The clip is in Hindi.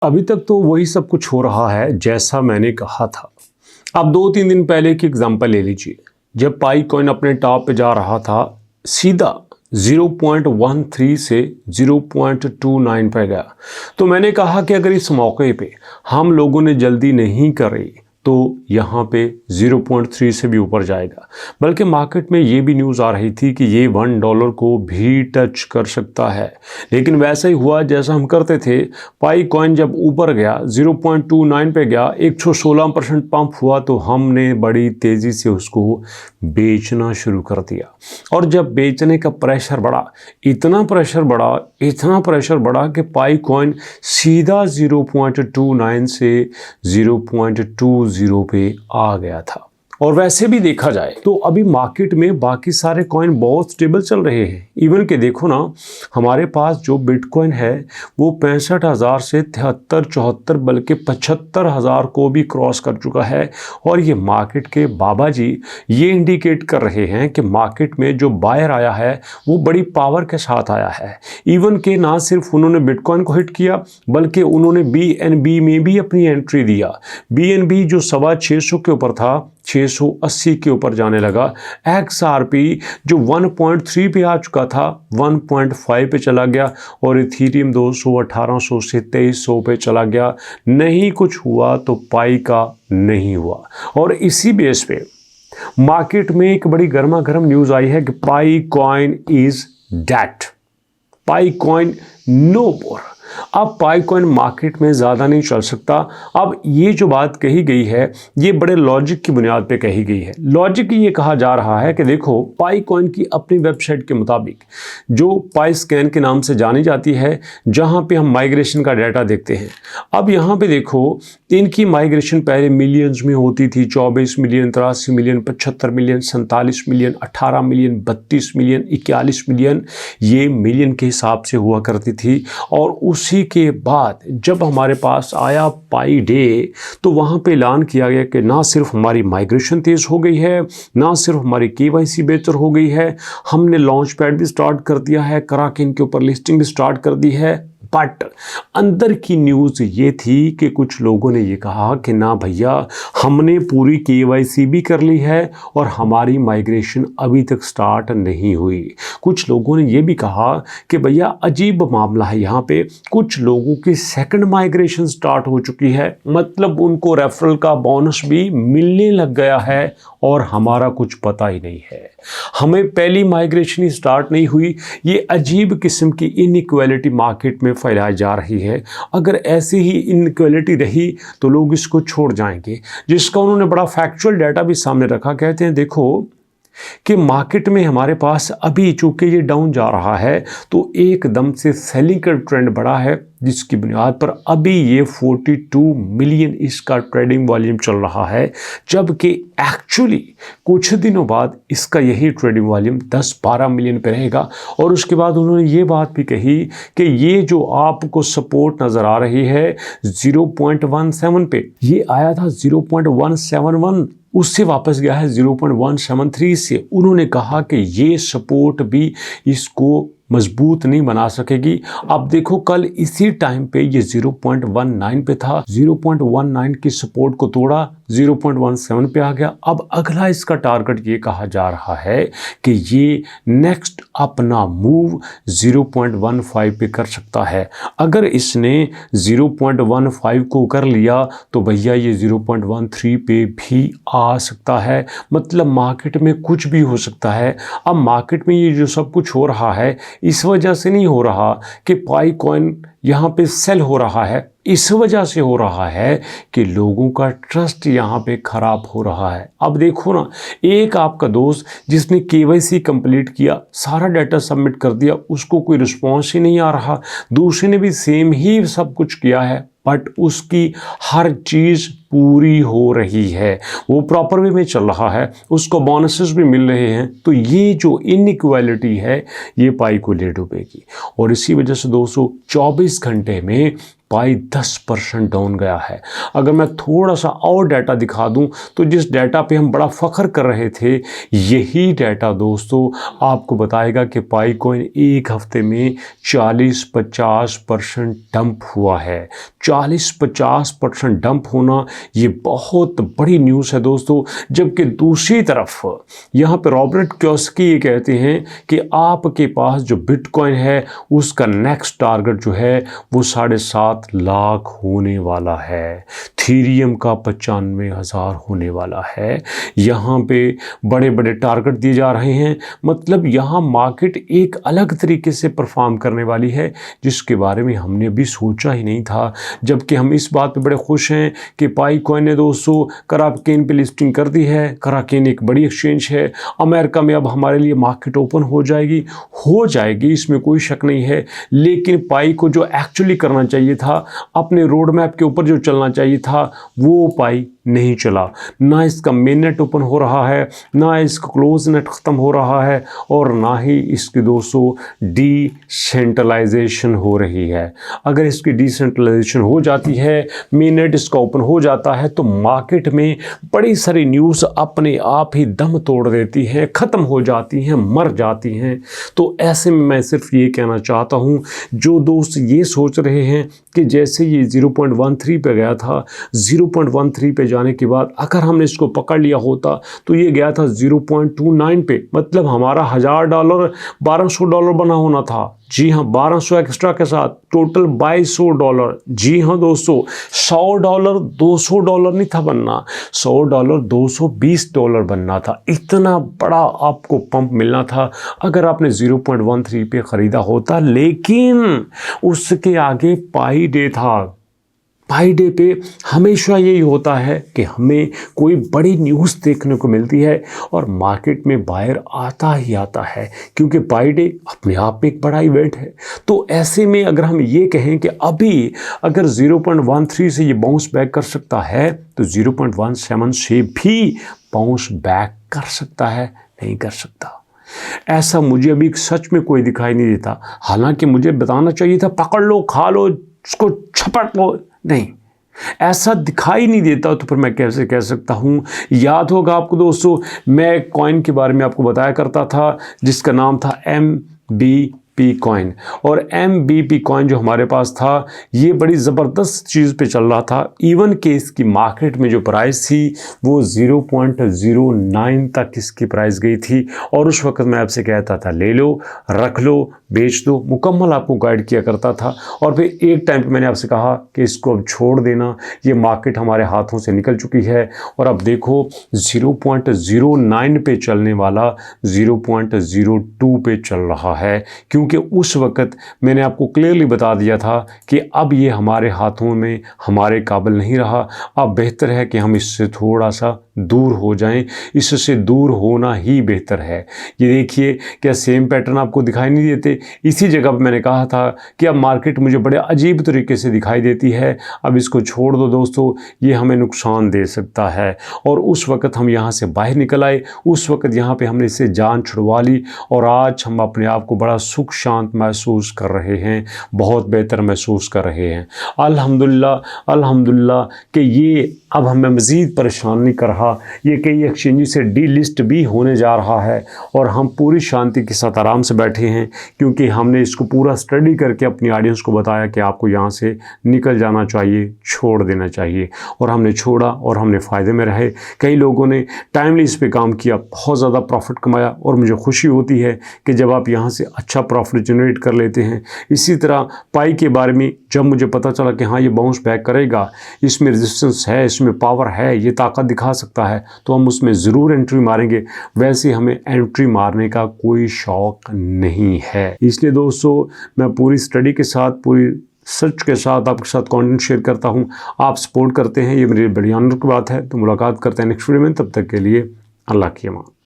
अभी तक तो वही सब कुछ हो रहा है जैसा मैंने कहा था। अब 2-3 दिन पहले की एग्जांपल ले लीजिए। जब पाई कॉइन अपने टॉप पे जा रहा था, सीधा 0.13 से 0.29 पे गया। तो मैंने कहा कि अगर इस मौके पे हम लोगों ने जल्दी नहीं करी तो यहाँ पे 0.3 से भी ऊपर जाएगा। बल्कि मार्केट में ये भी न्यूज़ आ रही थी कि ये $1 को भी टच कर सकता है। लेकिन वैसा ही हुआ जैसा हम करते थे। पाई कॉइन जब ऊपर गया 0.29 पे गया, 116% पंप हुआ तो हमने बड़ी तेज़ी से उसको बेचना शुरू कर दिया। और जब बेचने का प्रेशर बढ़ा, इतना प्रेशर बढ़ा कि पाई कॉइन सीधा 0.29 से 0.20 पे आ गया था। और वैसे भी देखा जाए तो अभी मार्केट में बाकी सारे कॉइन बहुत स्टेबल चल रहे हैं। इवन के देखो ना, हमारे पास जो बिटकॉइन है वो 65,000 से 73-74 बल्कि 75,000 को भी क्रॉस कर चुका है। और ये मार्केट के बाबा जी ये इंडिकेट कर रहे हैं कि मार्केट में जो बायर आया है वो बड़ी पावर के साथ आया है। इवन के ना सिर्फ उन्होंने बिटकॉइन को हिट किया बल्कि उन्होंने BNB में भी अपनी एंट्री दिया। BNB जो 625 के ऊपर था, 680 के ऊपर जाने लगा। XRP जो 1.3 पे आ चुका था 1.5 पे चला गया। और इथेरियम 200 1800 से 2300 पे चला गया। नहीं कुछ हुआ तो पाई का नहीं हुआ। और इसी बेस पे मार्केट में एक बड़ी गर्मा गर्म न्यूज़ आई है कि Pi coin is dead. Pi coin no more. अब पाई कॉइन मार्केट में ज़्यादा नहीं चल सकता। अब ये जो बात कही गई है ये बड़े लॉजिक की बुनियाद पे कही गई है। लॉजिक ये कहा जा रहा है कि देखो, पाई कॉइन की अपनी वेबसाइट के मुताबिक जो पाई स्कैन के नाम से जानी जाती है, जहाँ पे हम माइग्रेशन का डाटा देखते हैं। अब यहाँ पे देखो, इनकी माइग्रेशन पहले मिलियंस में होती थी। 24 million, 83 million, 75 million, 47 million, 18 million, 32 million, 41 million, ये मिलियन के हिसाब से हुआ करती थी। और उसी के बाद जब हमारे पास आया पाई डे तो वहाँ पे ऐलान किया गया कि ना सिर्फ हमारी माइग्रेशन तेज़ हो गई है, ना सिर्फ हमारी KYC बेहतर हो गई है, हमने लॉन्च पैड भी स्टार्ट कर दिया है, कराकेन के ऊपर लिस्टिंग भी स्टार्ट कर दी है। बट अंदर की न्यूज़ ये थी कि कुछ लोगों ने ये कहा कि ना भैया, हमने पूरी KYC भी कर ली है और हमारी माइग्रेशन अभी तक स्टार्ट नहीं हुई। कुछ लोगों ने ये भी कहा कि भैया अजीब मामला है, यहाँ पे कुछ लोगों की सेकंड माइग्रेशन स्टार्ट हो चुकी है, मतलब उनको रेफरल का बोनस भी मिलने लग गया है और हमारा कुछ पता ही नहीं है। हमें पहली माइग्रेशन ही स्टार्ट नहीं हुई। ये अजीब किस्म की इनइक्वालिटी मार्केट में फैलाई जा रही है। अगर ऐसी ही इनइक्वालिटी रही तो लोग इसको छोड़ जाएंगे, जिसका उन्होंने बड़ा फैक्चुअल डाटा भी सामने रखा। कहते हैं देखो कि मार्केट में हमारे पास अभी चूंकि ये डाउन जा रहा है तो एकदम से सेलिंग का ट्रेंड बढ़ा है, जिसकी बुनियाद पर अभी ये 42 मिलियन इसका ट्रेडिंग वॉल्यूम चल रहा है। जबकि एक्चुअली कुछ दिनों बाद इसका यही ट्रेडिंग वॉल्यूम 10-12 मिलियन पे रहेगा। और उसके बाद उन्होंने ये बात भी कही कि ये जो आपको सपोर्ट नज़र आ रही है 0.17 पे, ये आया था 0.171, उससे वापस गया है 0.173 से। उन्होंने कहा कि ये सपोर्ट भी इसको मजबूत नहीं बना सकेगी। अब देखो, कल इसी टाइम पे ये 0.19 पे था, 0.19 की सपोर्ट को तोड़ा, 0.17 पे आ गया। अब अगला इसका टारगेट ये कहा जा रहा है कि ये नेक्स्ट अपना मूव 0.15 पे कर सकता है। अगर इसने 0.15 को कर लिया तो भैया ये 0.13 पे भी आ सकता है। मतलब मार्केट में कुछ भी हो सकता है। अब मार्केट में ये जो सब कुछ हो रहा है इस वजह से नहीं हो रहा कि पाई कॉइन यहाँ पे सेल हो रहा है, इस वजह से हो रहा है कि लोगों का ट्रस्ट यहाँ पे खराब हो रहा है। अब देखो ना, एक आपका दोस्त जिसने KYC कंप्लीट किया, सारा डाटा सबमिट कर दिया, उसको कोई रिस्पॉन्स ही नहीं आ रहा। दूसरे ने भी सेम ही सब कुछ किया है बट उसकी हर चीज़ पूरी हो रही है, वो प्रॉपर वे में चल रहा है, उसको बोनसेस भी मिल रहे हैं, तो ये जो इनइक्वालिटी है ये पाई को ले डूबेगी। और इसी वजह से दोस्तों 24 घंटे में पाई 10% डाउन गया है। अगर मैं थोड़ा सा और डाटा दिखा दूं तो जिस डाटा पे हम बड़ा फ़ख्र कर रहे थे, यही डाटा दोस्तों आपको बताएगा कि पाई कॉइन एक हफ्ते में 40-50% डंप हुआ है। 40-50% डंप होना ये बहुत बड़ी न्यूज़ है दोस्तों। जबकि दूसरी तरफ यहाँ पे रॉबर्ट कियोसाकी ये कहते हैं कि आपके पास जो बिटकॉइन है उसका नेक्स्ट टारगेट जो है वो 7.5 लाख होने वाला है, थीरियम का 95,000 होने वाला है। यहाँ पे बड़े बड़े टारगेट दिए जा रहे हैं, मतलब यहाँ मार्केट एक अलग तरीके से परफॉर्म करने वाली है जिसके बारे में हमने भी सोचा ही नहीं था। जबकि हम इस बात पे बड़े खुश हैं कि पाई कॉइन ने दोस्तों कराकेन पे लिस्टिंग कर दी है। कराकेन एक बड़ी एक्सचेंज है, अमेरिका में अब हमारे लिए मार्केट ओपन हो जाएगी, इसमें कोई शक नहीं है। लेकिन पाई को जो एक्चुअली करना चाहिए था, अपने रोड मैप के ऊपर जो चलना चाहिए था, वो पाई नहीं चला। ना इसका मेन नेट ओपन हो रहा है, ना इसका क्लोज नेट ख़त्म हो रहा है, और ना ही इसकी दोस्तों डिसेंट्रलाइजेशन हो रही है। अगर इसकी डिसेंट्रलाइजेशन हो जाती है, मेन नेट इसका ओपन हो जाता है, तो मार्केट में बड़ी सारी न्यूज़ अपने आप ही दम तोड़ देती हैं, ख़त्म हो जाती हैं, मर जाती हैं। तो ऐसे में मैं सिर्फ ये कहना चाहता हूँ, जो दोस्त ये सोच रहे हैं कि जैसे ये 0.13 पे गया था, 0.13 पे जाने के बाद अगर हमने इसको पकड़ लिया होता तो ये गया था 0.29 पे, मतलब हमारा $1000 $1200 बना होना था। जी हाँ, 1200 एक्स्ट्रा के साथ टोटल $2200। जी हाँ दोस्तों, $100 $200 नहीं था बनना, $100 $220 बनना था। इतना बड़ा आपको पंप मिलना था अगर आपने 0.13 पे ख़रीदा होता। लेकिन उसके आगे पाई डे था। पाई डे पे हमेशा यही होता है कि हमें कोई बड़ी न्यूज़ देखने को मिलती है और मार्केट में बायर आता ही आता है, क्योंकि पाई डे अपने आप में एक बड़ा इवेंट है। तो ऐसे में अगर हम ये कहें कि अभी अगर 0.13 से ये बाउंस बैक कर सकता है तो 0.17 से भी बाउंस बैक कर सकता है, नहीं कर सकता। ऐसा मुझे अभी सच में कोई दिखाई नहीं देता। हालांकि मुझे बताना चाहिए था पकड़ लो, खा लो, इसको छपट लो, नहीं, ऐसा दिखाई नहीं देता। तो फिर मैं कैसे कह सकता हूँ। याद होगा आपको दोस्तों, मैं कॉइन के बारे में आपको बताया करता था जिसका नाम था MBP कॉइन, और MBP कॉइन जो हमारे पास था ये बड़ी ज़बरदस्त चीज़ पे चल रहा था। इवन के इसकी मार्केट में जो प्राइस थी वो 0.09 तक इसकी प्राइस गई थी, और उस वक्त मैं आपसे कहता था ले लो, रख लो, बेच दो, मुकम्मल आपको गाइड किया करता था। और फिर एक टाइम पे मैंने आपसे कहा कि इसको अब छोड़ देना, ये मार्केट हमारे हाथों से निकल चुकी है। और अब देखो 0.09 पे चलने वाला 0.02 पे चल रहा है, क्योंकि उस वक्त मैंने आपको क्लियरली बता दिया था कि अब ये हमारे हाथों में हमारे काबिल नहीं रहा। अब बेहतर है कि हम इससे थोड़ा सा दूर हो जाएं, इससे दूर होना ही बेहतर है। ये देखिए क्या सेम पैटर्न आपको दिखाई नहीं देते। इसी जगह पर मैंने कहा था कि अब मार्केट मुझे बड़े अजीब तरीके से दिखाई देती है, अब इसको छोड़ दो दोस्तों, ये हमें नुकसान दे सकता है। और उस वक्त हम यहाँ से बाहर निकल आए, उस वक्त यहाँ पे हमने इससे जान छुड़वा ली, और आज हम अपने आप को बड़ा सुख शांत महसूस कर रहे हैं, बहुत बेहतर महसूस कर रहे हैं। अल्हम्दुलिल्लाह अल्हम्दुलिल्लाह कि ये अब हमें मज़ीद परेशान नहीं कर रहा। ये कई एक्सचेंज से डीलिस्ट भी होने जा रहा है, और हम पूरी शांति के साथ आराम से बैठे हैं, क्योंकि हमने इसको पूरा स्टडी करके अपनी ऑडियंस को बताया कि आपको यहाँ से निकल जाना चाहिए, छोड़ देना चाहिए। और हमने छोड़ा और हमने फ़ायदे में रहे। कई लोगों ने टाइमली इस पर काम किया, बहुत ज़्यादा प्रॉफिट कमाया, और मुझे खुशी होती है कि जब आप यहाँ से अच्छा प्रॉफिट जनरेट कर लेते हैं। इसी तरह पाई के बारे में जब मुझे पता चला कि हाँ ये बाउंस बैक करेगा, इसमें रेजिस्टेंस है, इसमें पावर है, ये ताकत दिखा सकता है, तो हम उसमें ज़रूर एंट्री मारेंगे। वैसे हमें एंट्री मारने का कोई शौक़ नहीं है। इसलिए दोस्तों मैं पूरी स्टडी के साथ, पूरी सच के साथ आपके साथ कंटेंट शेयर करता हूँ। आप सपोर्ट करते हैं, ये मेरी बड़ी ऑनर की बात है। तो मुलाकात करते हैं नेक्स्ट वीडियो में, तब तक के लिए अल्लाह की अमान।